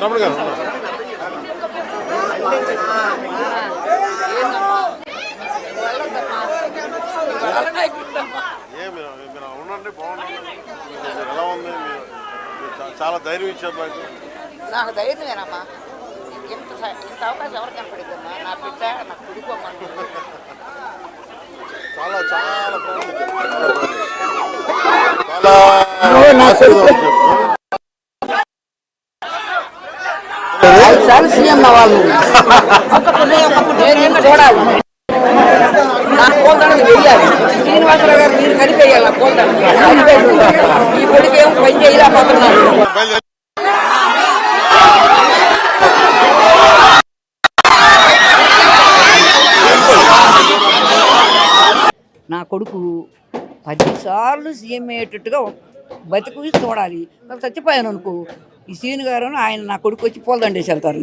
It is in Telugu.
రమణ గారు మీరు ఉండండి, బాగుండండి. ఎలా ఉంది? చాలా ధైర్యం ఇచ్చారు నాకు ధైర్యమేనమ్మా. ఇంత అవకాశం ఎవరు కనపడిద్దమ్మా? నా బిడ్డ నా కొడుకు అమ్మా. చాలా చాలా చాలా సీఎం వాళ్ళు చూడాలి. నా కోల్దానికి వెయ్యాలి. శ్రీనివాసరావు గారు మీరు కలిపేయాలి. నా కోల్దానికి ఈ కొడుకు ఏమో పని చేయలేకపోతున్నారు. నా కొడుకు 10 సార్లు సీఎం అయ్యేటట్టుగా బతికి చూడాలి. చచ్చిపోయాను అనుకో, ఈ సీని గారు ఆయన నా కొడుకు వచ్చి పూలదండేసి వెళ్తారు.